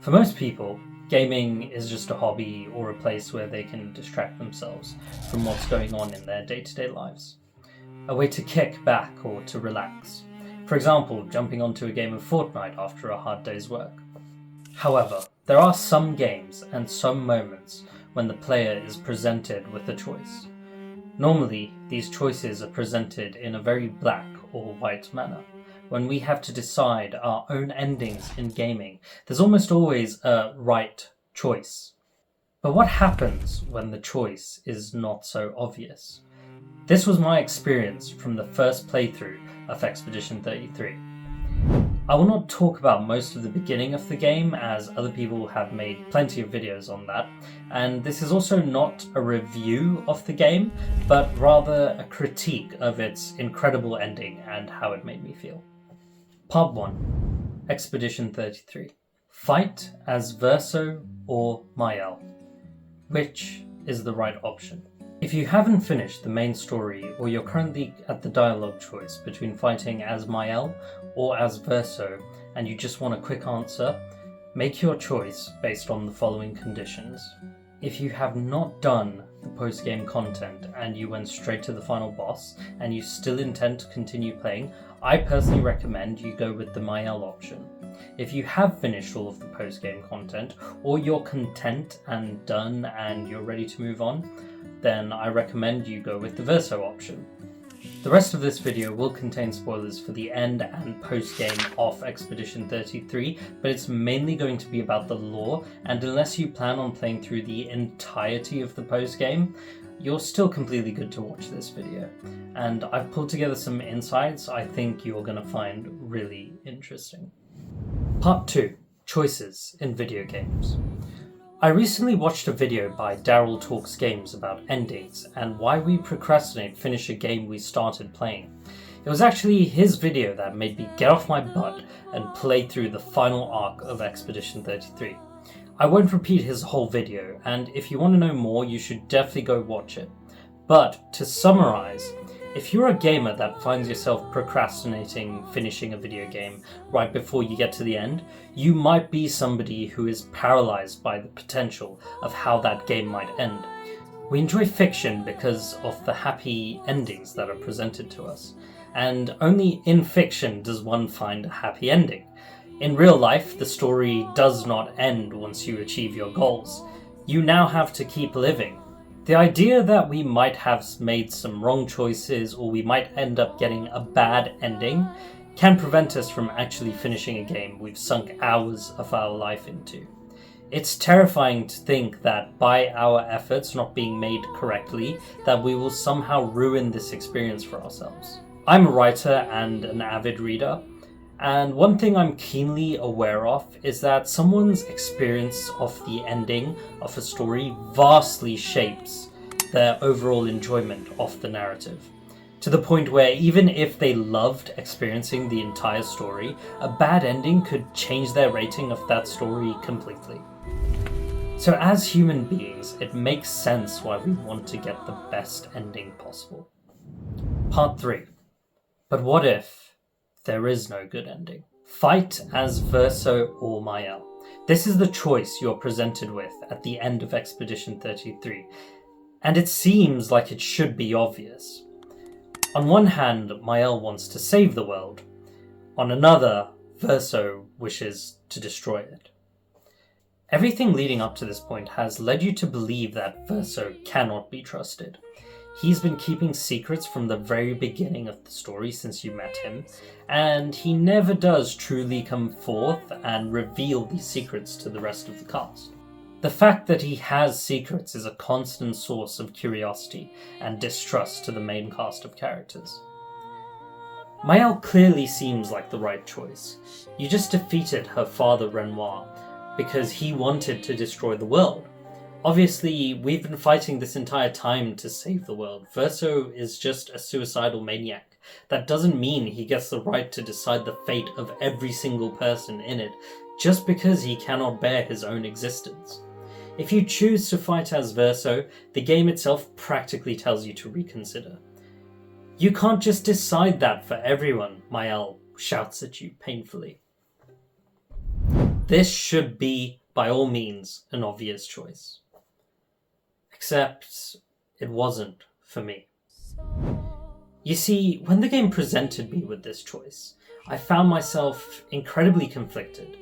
For most people, gaming is just a hobby or a place where they can distract themselves from what's going on in their day-to-day lives. A way to kick back or to relax. For example, jumping onto a game of Fortnite after a hard day's work. However, there are some games and some moments when the player is presented with a choice. Normally, these choices are presented in a very black or white manner. When we have to decide our own endings in gaming, there's almost always a right choice. But what happens when the choice is not so obvious? This was my experience from the first playthrough of Expedition 33. I will not talk about most of the beginning of the game, as other people have made plenty of videos on that, and this is also not a review of the game, but rather a critique of its incredible ending and how it made me feel. Part 1. Expedition 33. Fight as Verso or Maelle. Which is the right option? If you haven't finished the main story, or you're currently at the dialogue choice between fighting as Maelle or as Verso, and you just want a quick answer, make your choice based on the following conditions. If you have not done the post-game content and you went straight to the final boss and you still intend to continue playing, I personally recommend you go with the Maelle option. If you have finished all of the post-game content, or you're content and done and you're ready to move on, then I recommend you go with the Verso option. The rest of this video will contain spoilers for the end and post-game of Expedition 33, but it's mainly going to be about the lore, and unless you plan on playing through the entirety of the post-game, you're still completely good to watch this video. And I've pulled together some insights I think you're going to find really interesting. Part 2. Choices in video games. I recently watched a video by Daryl Talks Games about endings and why we procrastinate finish a game we started playing. It was actually his video that made me get off my butt and play through the final arc of Expedition 33. I won't repeat his whole video, and if you want to know more, you should definitely go watch it. But to summarize, if you're a gamer that finds yourself procrastinating finishing a video game right before you get to the end, you might be somebody who is paralyzed by the potential of how that game might end. We enjoy fiction because of the happy endings that are presented to us, and only in fiction does one find a happy ending. In real life, the story does not end once you achieve your goals. You now have to keep living. The idea that we might have made some wrong choices or we might end up getting a bad ending can prevent us from actually finishing a game we've sunk hours of our life into. It's terrifying to think that by our efforts not being made correctly, that we will somehow ruin this experience for ourselves. I'm a writer and an avid reader, and one thing I'm keenly aware of is that someone's experience of the ending of a story vastly shapes their overall enjoyment of the narrative. To the point where even if they loved experiencing the entire story, a bad ending could change their rating of that story completely. So as human beings, it makes sense why we want to get the best ending possible. Part 3. But what if there is no good ending? Fight as Verso or Maelle. This is the choice you're presented with at the end of Expedition 33, and it seems like it should be obvious. On one hand, Maelle wants to save the world. On another, Verso wishes to destroy it. Everything leading up to this point has led you to believe that Verso cannot be trusted. He's been keeping secrets from the very beginning of the story since you met him, and he never does truly come forth and reveal these secrets to the rest of the cast. The fact that he has secrets is a constant source of curiosity and distrust to the main cast of characters. Maelle clearly seems like the right choice. You just defeated her father Renoir because he wanted to destroy the world. Obviously, we've been fighting this entire time to save the world. Verso is just a suicidal maniac. That doesn't mean he gets the right to decide the fate of every single person in it, just because he cannot bear his own existence. If you choose to fight as Verso, the game itself practically tells you to reconsider. You can't just decide that for everyone, Maelle shouts at you painfully. This should be, by all means, an obvious choice. Except it wasn't for me. You see, when the game presented me with this choice, I found myself incredibly conflicted.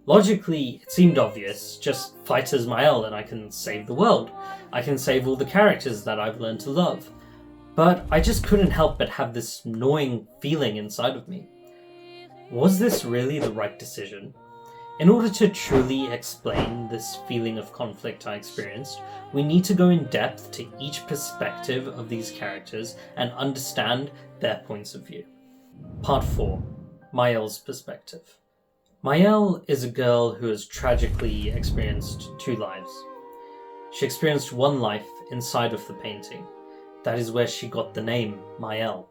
Logically, it seemed obvious, just fight as Maelle and I can save the world. I can save all the characters that I've learned to love. But I just couldn't help but have this gnawing feeling inside of me. Was this really the right decision? In order to truly explain this feeling of conflict I experienced, we need to go in depth to each perspective of these characters and understand their points of view. Part 4. Maelle's perspective. Maelle is a girl who has tragically experienced 2 lives. She experienced one life inside of the painting. That is where she got the name Maelle.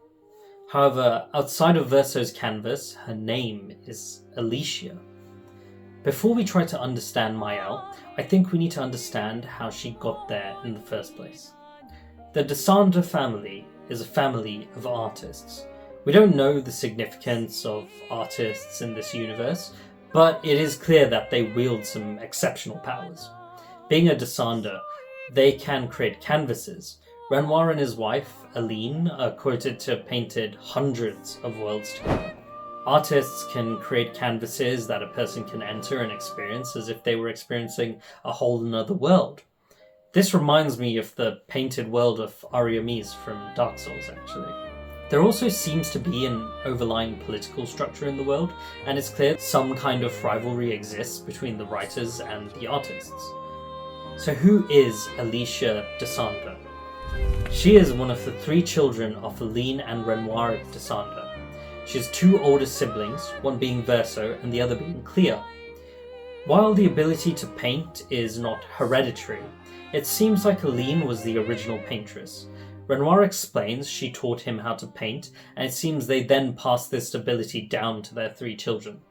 However, outside of Verso's canvas, her name is Alicia. Before we try to understand Maelle, I think we need to understand how she got there in the first place. The de Sander family is a family of artists. We don't know the significance of artists in this universe, but it is clear that they wield some exceptional powers. Being a de Sander, they can create canvases. Renoir and his wife, Aline, are quoted to have painted hundreds of worlds together. Artists can create canvases that a person can enter and experience as if they were experiencing a whole another world. This reminds me of the painted world of Ariamis from Dark Souls, actually. There also seems to be an overlying political structure in the world, and it's clear some kind of rivalry exists between the writers and the artists. So who is Alicia de Sander? She is one of the 3 children of Aline and Renoir de Sander. She has 2 older siblings, one being Verso and the other being Clea. While the ability to paint is not hereditary, it seems like Aline was the original paintress. Renoir explains she taught him how to paint, and it seems they then passed this ability down to their 3 children.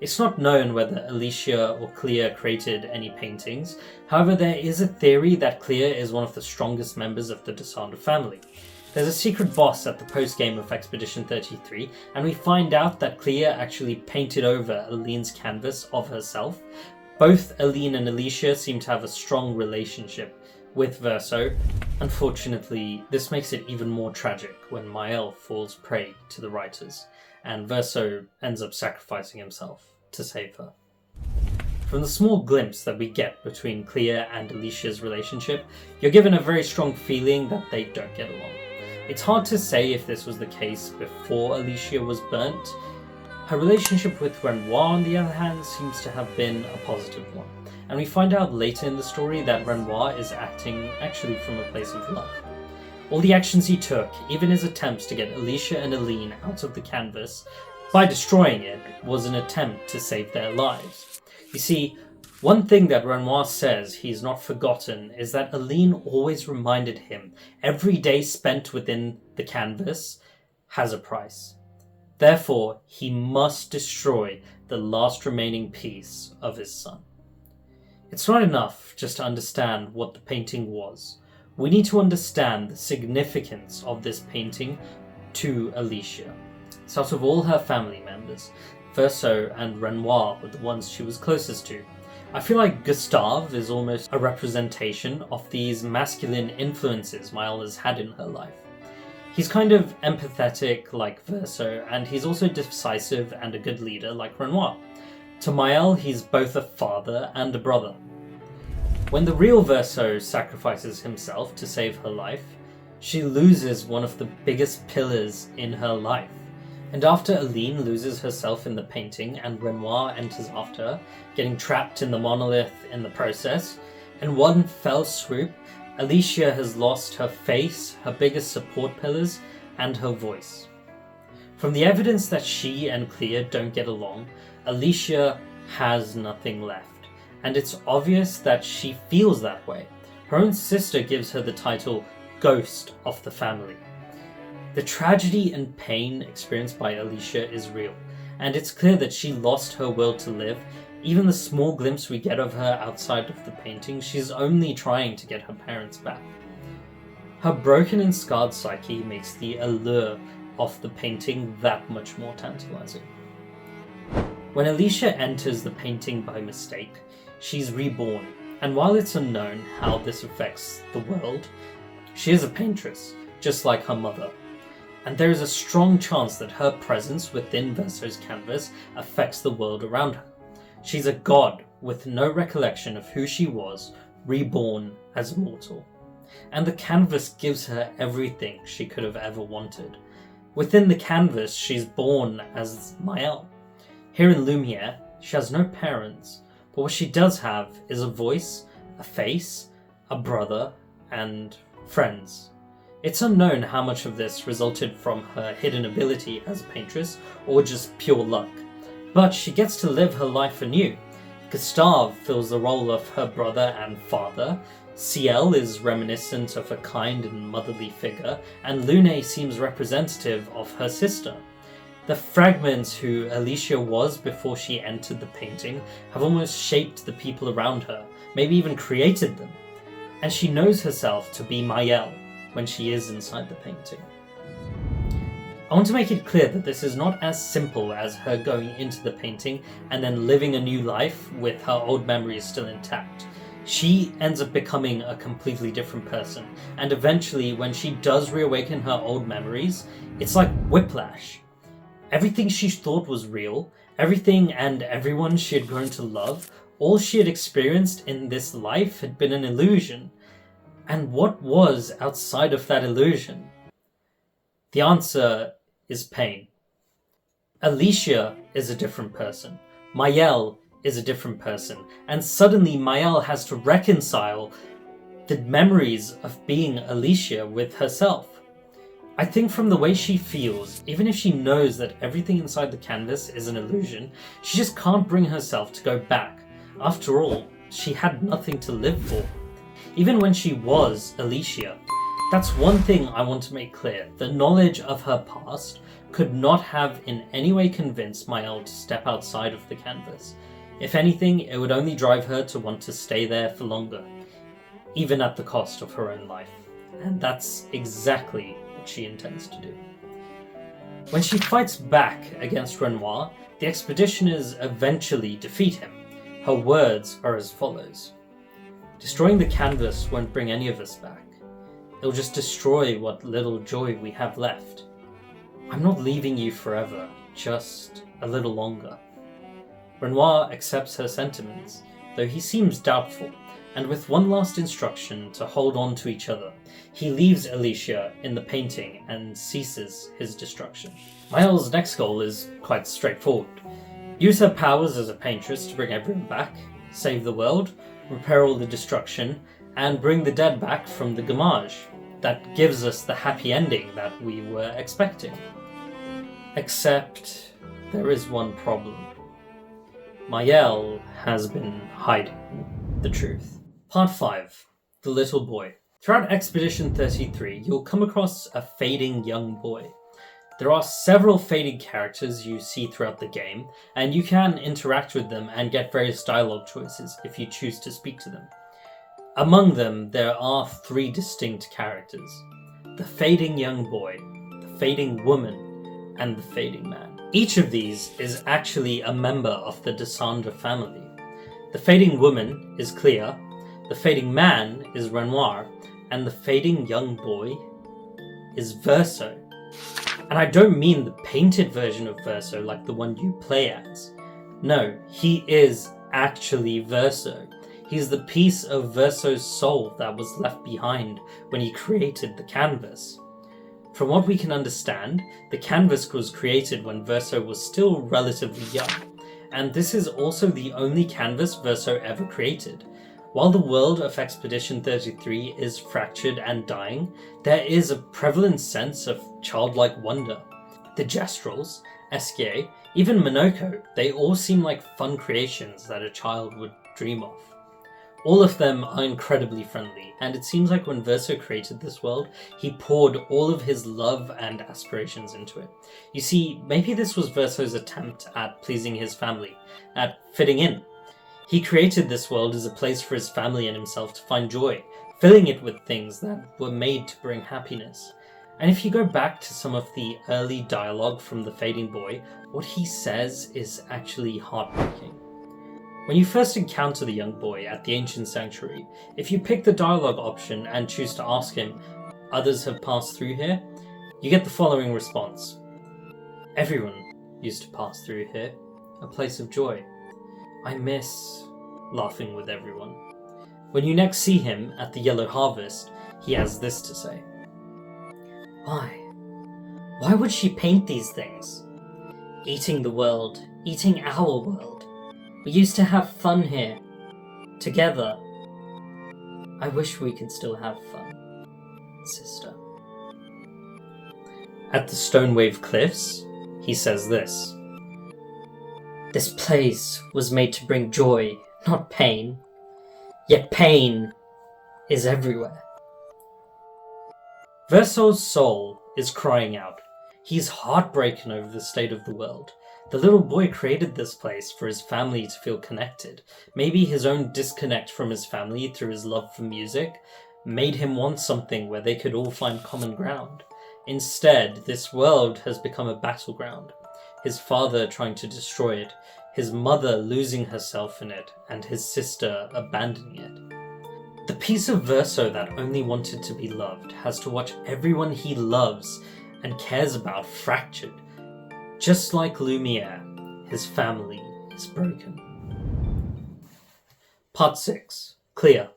It's not known whether Alicia or Clea created any paintings, however there is a theory that Clea is one of the strongest members of the de Sander family. There's a secret boss at the post-game of Expedition 33, and we find out that Clea actually painted over Aline's canvas of herself. Both Aline and Alicia seem to have a strong relationship with Verso. Unfortunately, this makes it even more tragic when Maelle falls prey to the writers, and Verso ends up sacrificing himself to save her. From the small glimpse that we get between Clea and Alicia's relationship, you're given a very strong feeling that they don't get along. It's hard to say if this was the case before Alicia was burnt. Her relationship with Renoir, on the other hand, seems to have been a positive one, and we find out later in the story that Renoir is acting actually from a place of love. All the actions he took, even his attempts to get Alicia and Aline out of the canvas by destroying it, was an attempt to save their lives. You see, one thing that Renoir says he's not forgotten is that Aline always reminded him every day spent within the canvas has a price. Therefore, he must destroy the last remaining piece of his son. It's not enough just to understand what the painting was. We need to understand the significance of this painting to Alicia. So out of all her family members, Verso and Renoir were the ones she was closest to. I feel like Gustave is almost a representation of these masculine influences Maelle has had in her life. He's kind of empathetic like Verso, and he's also decisive and a good leader like Renoir. To Maelle, he's both a father and a brother. When the real Verso sacrifices himself to save her life, she loses one of the biggest pillars in her life. And after Aline loses herself in the painting and Renoir enters after her, getting trapped in the monolith in the process, in one fell swoop, Alicia has lost her face, her biggest support pillars, and her voice. From the evidence that she and Clea don't get along, Alicia has nothing left, and it's obvious that she feels that way. Her own sister gives her the title Ghost of the Family. The tragedy and pain experienced by Alicia is real, and it's clear that she lost her will to live. Even the small glimpse we get of her outside of the painting, she's only trying to get her parents back. Her broken and scarred psyche makes the allure of the painting that much more tantalizing. When Alicia enters the painting by mistake, she's reborn, and while it's unknown how this affects the world, she is a paintress, just like her mother. And there is a strong chance that her presence within Verso's canvas affects the world around her. She's a god with no recollection of who she was, reborn as a mortal. And the canvas gives her everything she could have ever wanted. Within the canvas, she's born as Maelle. Here in Lumiere, she has no parents, but what she does have is a voice, a face, a brother, and friends. It's unknown how much of this resulted from her hidden ability as a paintress or just pure luck, but she gets to live her life anew. Gustave fills the role of her brother and father, Ciel is reminiscent of a kind and motherly figure, and Lune seems representative of her sister. The fragments who Alicia was before she entered the painting have almost shaped the people around her, maybe even created them. And she knows herself to be Maelle when she is inside the painting. I want to make it clear that this is not as simple as her going into the painting and then living a new life with her old memories still intact. She ends up becoming a completely different person, and eventually when she does reawaken her old memories, it's like whiplash. Everything she thought was real, everything and everyone she had grown to love, all she had experienced in this life had been an illusion. And what was outside of that illusion? The answer is pain. Alicia is a different person. Maelle is a different person. And suddenly Maelle has to reconcile the memories of being Alicia with herself. I think from the way she feels, even if she knows that everything inside the canvas is an illusion, she just can't bring herself to go back. After all, she had nothing to live for. Even when she was Alicia. That's one thing I want to make clear. The knowledge of her past could not have in any way convinced Maelle to step outside of the canvas. If anything, it would only drive her to want to stay there for longer, even at the cost of her own life. And that's exactly what she intends to do. When she fights back against Renoir, the expeditioners eventually defeat him. Her words are as follows: "Destroying the canvas won't bring any of us back. It'll just destroy what little joy we have left. I'm not leaving you forever, just a little longer." Renoir accepts her sentiments, though he seems doubtful, and with one last instruction to hold on to each other, he leaves Alicia in the painting and ceases his destruction. Maelle's next goal is quite straightforward. Use her powers as a paintress to bring everyone back, save the world, repair all the destruction, and bring the dead back from the Gamage. That gives us the happy ending that we were expecting. Except there is one problem. Maelle has been hiding the truth. Part 5. The Little Boy. Throughout Expedition 33, you'll come across a fading young boy. There are several faded characters you see throughout the game, and you can interact with them and get various dialogue choices if you choose to speak to them. Among them, there are 3 distinct characters: the fading young boy, the fading woman, and the fading man. Each of these is actually a member of the Descendre family. The fading woman is Clea, the fading man is Renoir, and the fading young boy is Verso. And I don't mean the painted version of Verso like the one you play as. No, he is actually Verso. He's the piece of Verso's soul that was left behind when he created the canvas. From what we can understand, the canvas was created when Verso was still relatively young, and this is also the only canvas Verso ever created. While the world of Expedition 33 is fractured and dying, there is a prevalent sense of childlike wonder. The Gestrels, Esquier, even Monoko, they all seem like fun creations that a child would dream of. All of them are incredibly friendly, and it seems like when Verso created this world, he poured all of his love and aspirations into it. You see, maybe this was Verso's attempt at pleasing his family, at fitting in. He created this world as a place for his family and himself to find joy, filling it with things that were made to bring happiness. And if you go back to some of the early dialogue from The Fading Boy, what he says is actually heartbreaking. When you first encounter the young boy at the ancient sanctuary, if you pick the dialogue option and choose to ask him, "Others have passed through here?" you get the following response. "Everyone used to pass through here, a place of joy. I miss laughing with everyone." When you next see him at the Yellow Harvest, he has this to say. "Why? Why would she paint these things? Eating the world, eating our world. We used to have fun here, together. I wish we could still have fun, sister." At the Stonewave Cliffs, he says this. "This place was made to bring joy, not pain. Yet pain is everywhere." Verso's soul is crying out. He's heartbroken over the state of the world. The little boy created this place for his family to feel connected. Maybe his own disconnect from his family through his love for music made him want something where they could all find common ground. Instead, this world has become a battleground. His father trying to destroy it, his mother losing herself in it, and his sister abandoning it. The piece of Verso that only wanted to be loved has to watch everyone he loves and cares about fractured. Just like Lumiere, his family is broken. Part 6. Clea,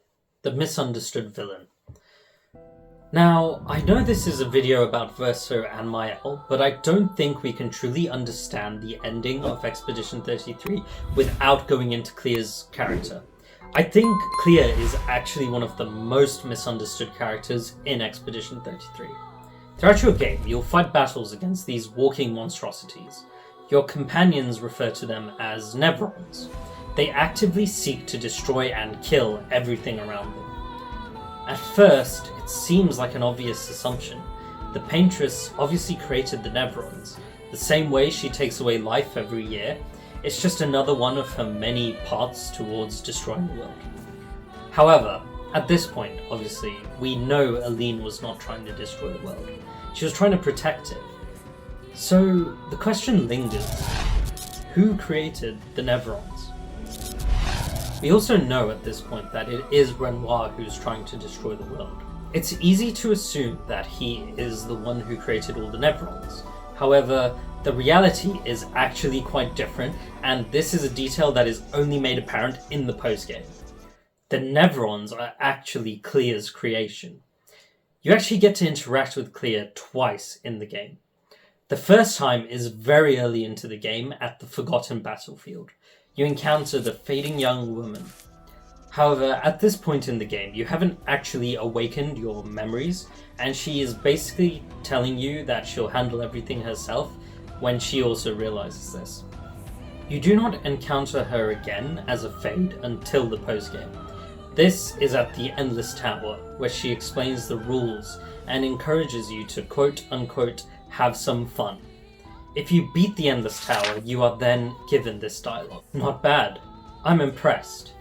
the misunderstood villain. Now, I know this is a video about Verso and Maelle, but I don't think we can truly understand the ending of Expedition 33 without going into Clea's character. I think Clea is actually one of the most misunderstood characters in Expedition 33. Throughout your game, you'll fight battles against these walking monstrosities. Your companions refer to them as Nevrons. They actively seek to destroy and kill everything around them. At first, it seems like an obvious assumption. The paintress obviously created the Nevrons. The same way she takes away life every year, it's just another one of her many paths towards destroying the world. However, at this point, obviously, we know Aline was not trying to destroy the world. She was trying to protect it. So the question lingers, who created the Nevrons? We also know at this point that it is Renoir who's trying to destroy the world. It's easy to assume that he is the one who created all the Nevrons. However, the reality is actually quite different, and this is a detail that is only made apparent in the postgame. The Nevrons are actually Clea's creation. You actually get to interact with Clea twice in the game. The first time is very early into the game at the Forgotten Battlefield. You encounter the fading young woman. However, at this point in the game, you haven't actually awakened your memories, and she is basically telling you that she'll handle everything herself when she also realizes this. You do not encounter her again as a Fade until the postgame. This is at the Endless Tower, where she explains the rules and encourages you to quote-unquote have some fun. If you beat the Endless Tower, you are then given this dialogue. Not bad. I'm impressed.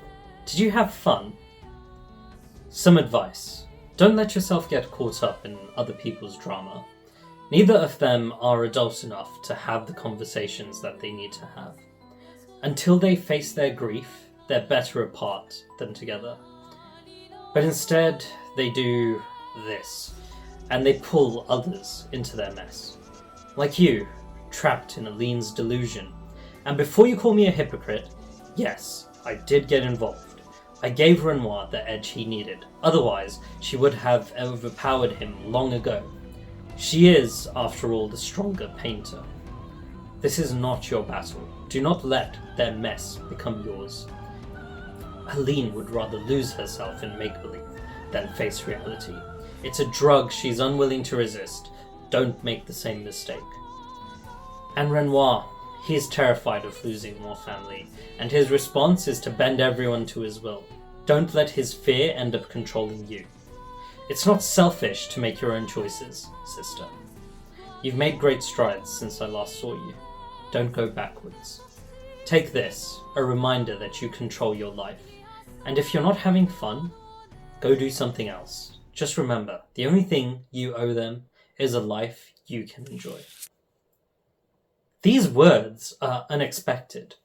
Did you have fun? Some advice. Don't let yourself get caught up in other people's drama. Neither of them are adult enough to have the conversations that they need to have. Until they face their grief, they're better apart than together. But instead, they do this, and they pull others into their mess. Like you, trapped in Aline's delusion. And before you call me a hypocrite, yes, I did get involved. I gave Renoir the edge he needed, otherwise she would have overpowered him long ago. She is, after all, the stronger painter. This is not your battle. Do not let their mess become yours. Aline would rather lose herself in make-believe than face reality. It's a drug she's unwilling to resist. Don't make the same mistake. And Renoir, he is terrified of losing more family, and his response is to bend everyone to his will. Don't let his fear end up controlling you. It's not selfish to make your own choices, sister. You've made great strides since I last saw you. Don't go backwards. Take this, a reminder that you control your life. And if you're not having fun, go do something else. Just remember, the only thing you owe them is a life you can enjoy. These words are unexpected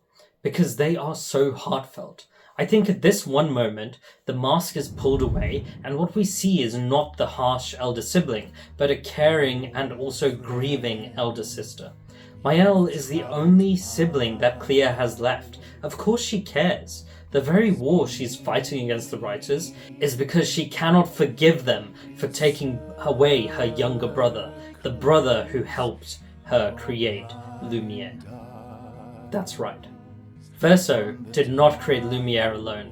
because they are so heartfelt. I think at this one moment, the mask is pulled away, and what we see is not the harsh elder sibling, but a caring and also grieving elder sister. Maelle is the only sibling that Clea has left. Of course she cares. The very war she's fighting against the writers is because she cannot forgive them for taking away her younger brother, the brother who helped her create Lumiere. That's right. Verso did not create Lumiere alone.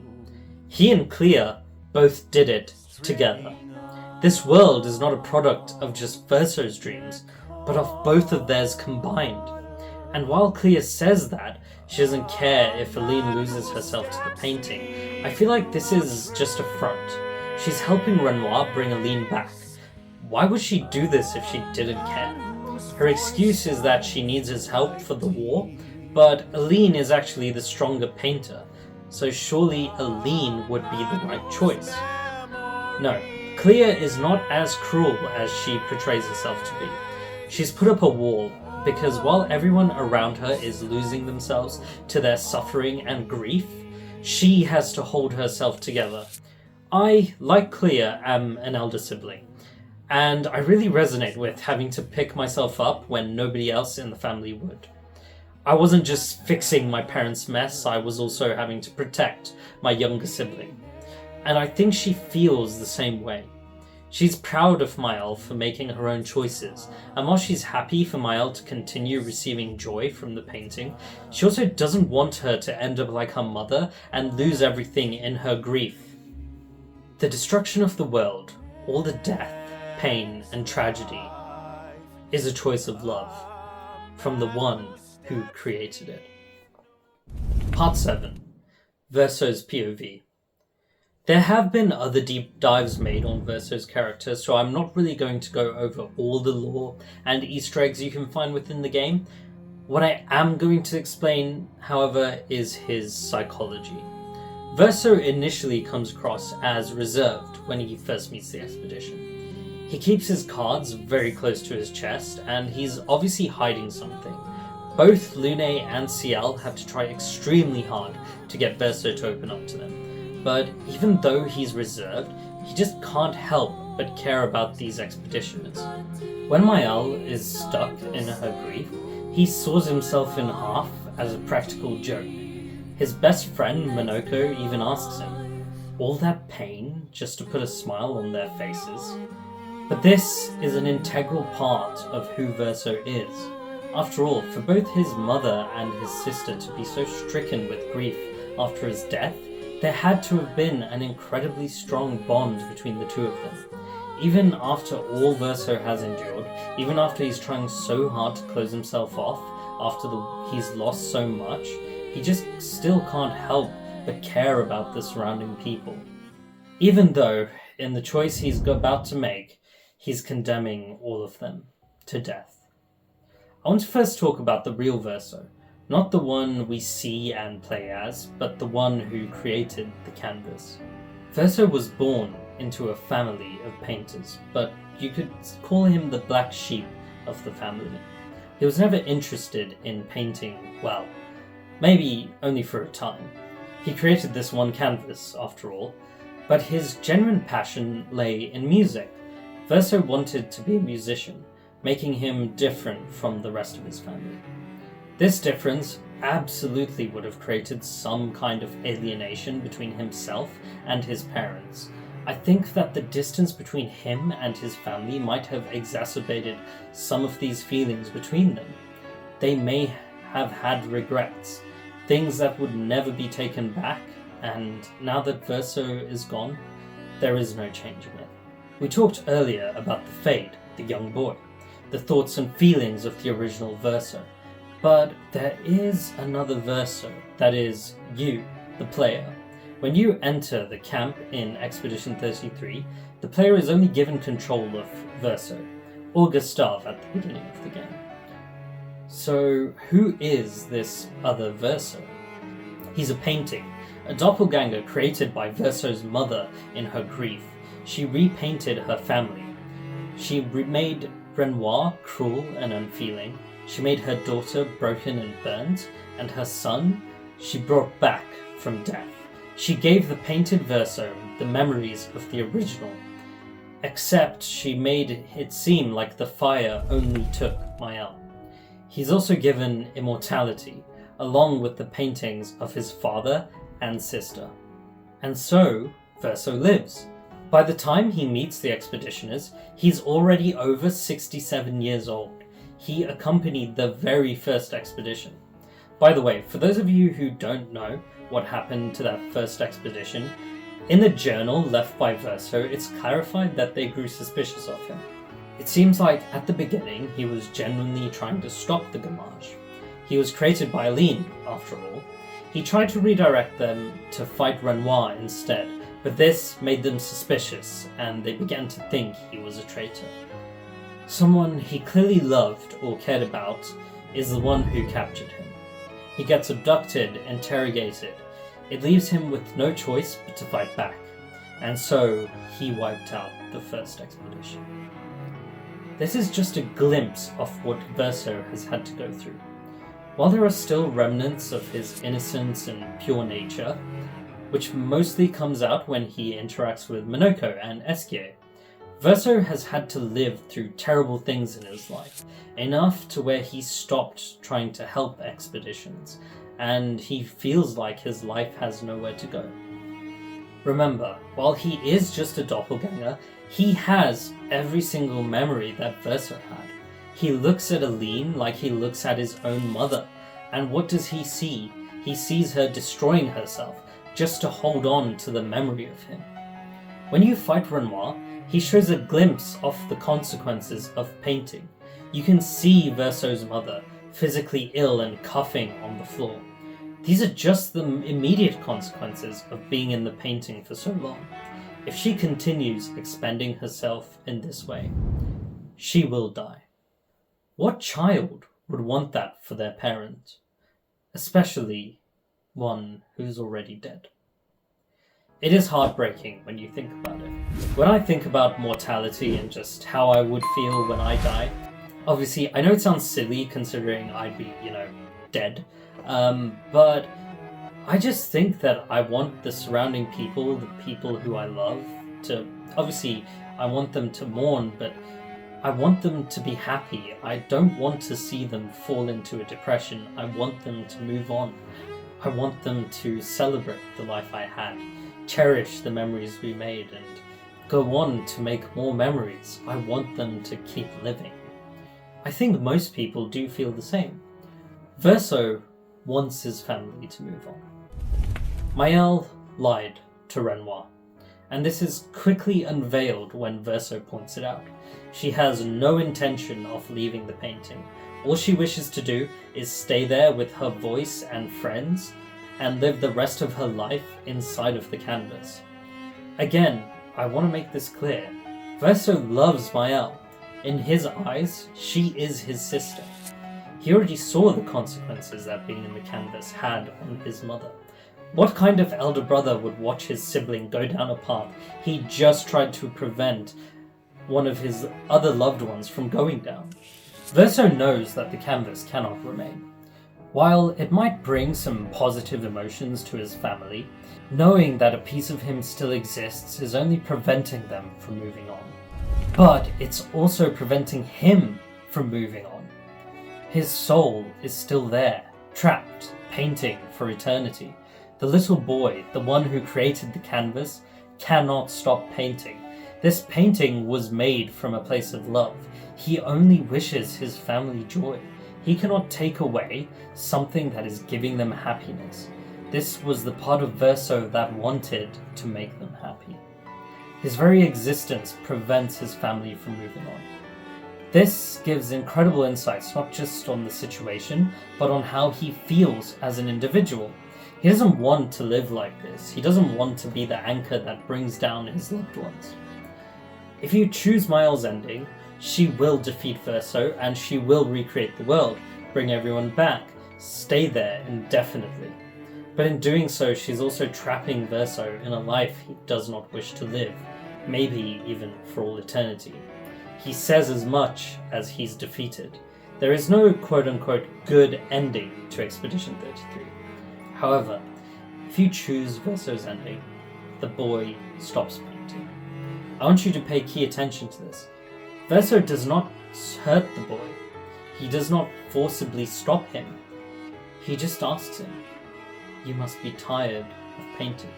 He and Clea both did it together. This world is not a product of just Verso's dreams, but of both of theirs combined. And while Clea says that, she doesn't care if Aline loses herself to the painting, I feel like this is just a front. She's helping Renoir bring Aline back. Why would she do this if she didn't care? Her excuse is that she needs his help for the war, but Aline is actually the stronger painter, so surely Aline would be the right choice. No, Clea is not as cruel as she portrays herself to be. She's put up a wall, because while everyone around her is losing themselves to their suffering and grief, she has to hold herself together. I, like Clea, am an elder sibling, and I really resonate with having to pick myself up when nobody else in the family would. I wasn't just fixing my parents' mess, I was also having to protect my younger sibling. And I think she feels the same way. She's proud of Maelle for making her own choices, and while she's happy for Maelle to continue receiving joy from the painting, she also doesn't want her to end up like her mother and lose everything in her grief. The destruction of the world, all the death, pain, and tragedy, is a choice of love, from the one who created it. Part 7. Verso's POV. There have been other deep dives made on Verso's character, so I'm not really going to go over all the lore and Easter eggs you can find within the game. What I am going to explain, however, is his psychology. Verso initially comes across as reserved when he first meets the expedition. He keeps his cards very close to his chest, and he's obviously hiding something. Both Lune and Ciel have to try extremely hard to get Verso to open up to them. But even though he's reserved, he just can't help but care about these expeditioners. When Maelle is stuck in her grief, he saws himself in half as a practical joke. His best friend, Monoko, even asks him, all that pain just to put a smile on their faces? But this is an integral part of who Verso is. After all, for both his mother and his sister to be so stricken with grief after his death, there had to have been an incredibly strong bond between the two of them. Even after all Verso has endured, even after he's trying so hard to close himself off, after he's lost so much, he just still can't help but care about the surrounding people. Even though, in the choice he's about to make, he's condemning all of them to death. I want to first talk about the real Verso. Not the one we see and play as, but the one who created the canvas. Verso was born into a family of painters, but you could call him the black sheep of the family. He was never interested in painting well, maybe only for a time. He created this one canvas, after all, but his genuine passion lay in music. Verso wanted to be a musician, making him different from the rest of his family. This difference absolutely would have created some kind of alienation between himself and his parents. I think that the distance between him and his family might have exacerbated some of these feelings between them. They may have had regrets, things that would never be taken back, and now that Verso is gone, there is no changing it. We talked earlier about the Fade, the young boy, the thoughts and feelings of the original Verso. But there is another Verso, that is, you, the player. When you enter the camp in Expedition 33, the player is only given control of Verso, or Gustave at the beginning of the game. So, who is this other Verso? He's a painting, a doppelganger created by Verso's mother in her grief. She repainted her family. She made Renoir, cruel and unfeeling, she made her daughter broken and burnt, and her son she brought back from death. She gave the painted Verso the memories of the original, except she made it seem like the fire only took Maelle. He's also given immortality, along with the paintings of his father and sister. And so, Verso lives. By the time he meets the expeditioners, he's already over 67 years old. He accompanied the very first expedition. By the way, for those of you who don't know what happened to that first expedition, in the journal left by Verso, it's clarified that they grew suspicious of him. It seems like at the beginning he was genuinely trying to stop the Gamage. He was created by Aline, after all. He tried to redirect them to fight Renoir instead, but this made them suspicious and they began to think he was a traitor. Someone he clearly loved or cared about is the one who captured him. He gets abducted, interrogated. It leaves him with no choice but to fight back, and so he wiped out the first expedition. This is just a glimpse of what Verso has had to go through. While there are still remnants of his innocence and pure nature, which mostly comes out when he interacts with Minoko and Esquier, Verso has had to live through terrible things in his life, enough to where he stopped trying to help expeditions, and he feels like his life has nowhere to go. Remember, while he is just a doppelganger, he has every single memory that Verso had. He looks at Aline like he looks at his own mother, and what does he see? He sees her destroying herself just to hold on to the memory of him. When you fight Renoir, he shows a glimpse of the consequences of painting. You can see Verso's mother physically ill and coughing on the floor. These are just the immediate consequences of being in the painting for so long. If she continues expending herself in this way, she will die. What child would want that for their parent? Especially one who's already dead. It is heartbreaking when you think about it. When I think about mortality and just how I would feel when I die, obviously I know it sounds silly considering I'd be, dead, but I just think that I want the surrounding people, the people who I love, to, obviously I want them to mourn, but I want them to be happy. I don't want to see them fall into a depression. I want them to move on. I want them to celebrate the life I had, cherish the memories we made, and go on to make more memories. I want them to keep living. I think most people do feel the same. Verso wants his family to move on. Maelle lied to Renoir, and this is quickly unveiled when Verso points it out. She has no intention of leaving the painting. All she wishes to do is stay there with her voice and friends and live the rest of her life inside of the canvas. Again, I want to make this clear. Verso loves Maelle. In his eyes, she is his sister. He already saw the consequences that being in the canvas had on his mother. What kind of elder brother would watch his sibling go down a path he just tried to prevent one of his other loved ones from going down? Verso knows that the canvas cannot remain. While it might bring some positive emotions to his family, knowing that a piece of him still exists is only preventing them from moving on. But it's also preventing him from moving on. His soul is still there, trapped, painting for eternity. The little boy, the one who created the canvas, cannot stop painting. This painting was made from a place of love. He only wishes his family joy. He cannot take away something that is giving them happiness. This was the part of Verso that wanted to make them happy. His very existence prevents his family from moving on. This gives incredible insights not just on the situation, but on how he feels as an individual. He doesn't want to live like this. He doesn't want to be the anchor that brings down his loved ones. If you choose Maelle's ending, she will defeat Verso and she will recreate the world, bring everyone back, stay there indefinitely. But in doing so, she's also trapping Verso in a life he does not wish to live, maybe even for all eternity. He says as much as he's defeated. There is no quote-unquote good ending to Expedition 33. However, if you choose Verso's ending, the boy stops painting. I want you to pay key attention to this. Verso does not hurt the boy. He does not forcibly stop him. He just asks him, "You must be tired of painting."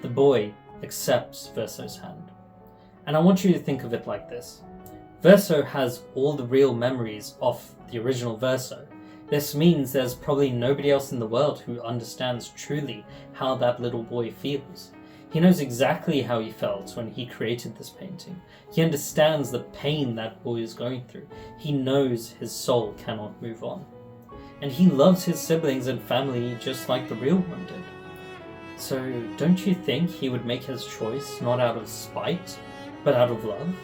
The boy accepts Verso's hand. And I want you to think of it like this. Verso has all the real memories of the original Verso. This means there's probably nobody else in the world who understands truly how that little boy feels. He knows exactly how he felt when he created this painting. He understands the pain that boy is going through. He knows his soul cannot move on. And he loves his siblings and family just like the real one did. So don't you think he would make his choice not out of spite, but out of love?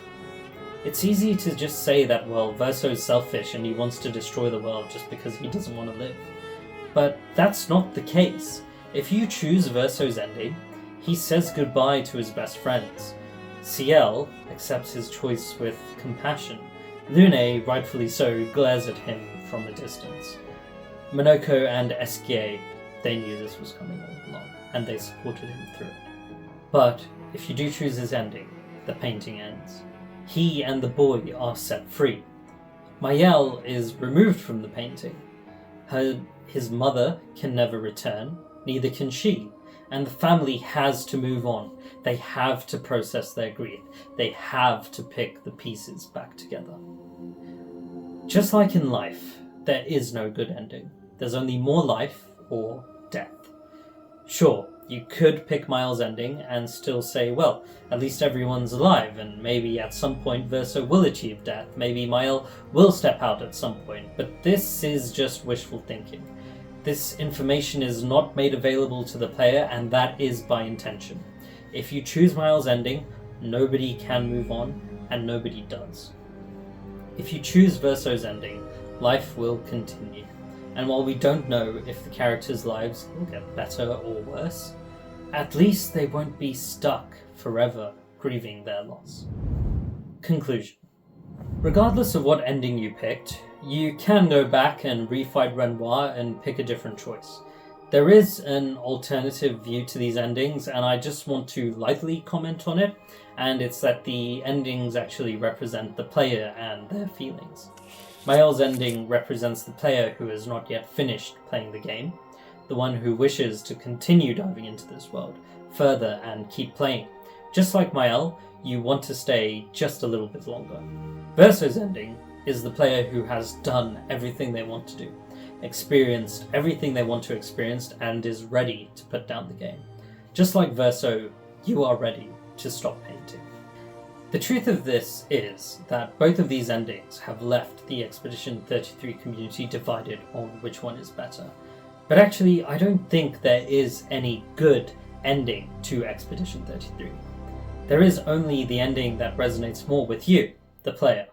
It's easy to just say that, well, Verso is selfish and he wants to destroy the world just because he doesn't want to live. But that's not the case. If you choose Verso's ending, he says goodbye to his best friends. Ciel accepts his choice with compassion. Lune, rightfully so, glares at him from a distance. Monoko and Esquier, they knew this was coming all along, and they supported him through it. But if you do choose his ending, the painting ends. He and the boy are set free. Maelle is removed from the painting. His mother can never return, neither can she, and the family has to move on. They have to process their grief. They have to pick the pieces back together. Just like in life, there is no good ending. There's only more life or death. Sure, you could pick Maelle's ending and still say, well, at least everyone's alive, and maybe at some point Verso will achieve death. Maybe Maelle will step out at some point, but this is just wishful thinking. This information is not made available to the player, and that is by intention. If you choose Maelle's ending, nobody can move on, and nobody does. If you choose Verso's ending, life will continue. And while we don't know if the characters' lives will get better or worse, at least they won't be stuck forever grieving their loss. Conclusion. Regardless of what ending you picked, you can go back and refight Renoir and pick a different choice. There is an alternative view to these endings, and I just want to lightly comment on it, and it's that the endings actually represent the player and their feelings. Maelle's ending represents the player who has not yet finished playing the game, the one who wishes to continue diving into this world further and keep playing. Just like Maelle, you want to stay just a little bit longer. Verso's ending is the player who has done everything they want to do, experienced everything they want to experience, and is ready to put down the game. Just like Verso, you are ready to stop painting. The truth of this is that both of these endings have left the Expedition 33 community divided on which one is better. But actually, I don't think there is any good ending to Expedition 33. There is only the ending that resonates more with you, the player.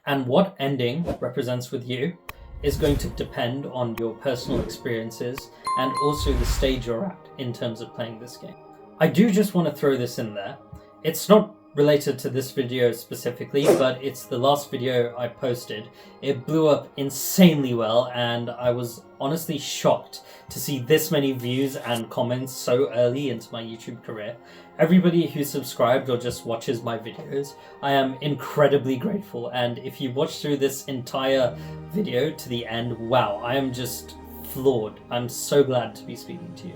And what ending represents with you is going to depend on your personal experiences and also the stage you're at in terms of playing this game. I do just want to throw this in there. It's not related to this video specifically, but it's the last video I posted. It blew up insanely well, and I was honestly shocked to see this many views and comments so early into my YouTube career. Everybody who subscribed or just watches my videos, I am incredibly grateful, and if you watch through this entire video to the end, wow, I am just floored. I'm so glad to be speaking to you.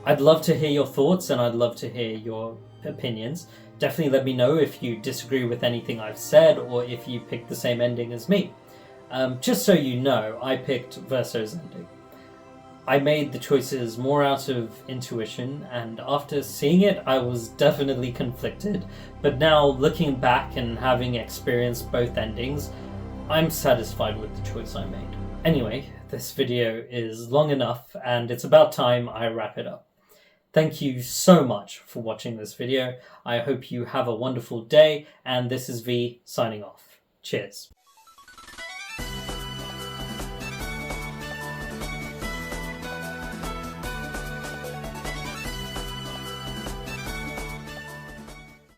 I'd love to hear your thoughts, and I'd love to hear your opinions. Definitely let me know if you disagree with anything I've said or if you picked the same ending as me. Just so you know, I picked Verso's ending. I made the choices more out of intuition, and after seeing it, I was definitely conflicted. But now, looking back and having experienced both endings, I'm satisfied with the choice I made. Anyway, this video is long enough, and it's about time I wrap it up. Thank you so much for watching this video. I hope you have a wonderful day, and this is V signing off. Cheers.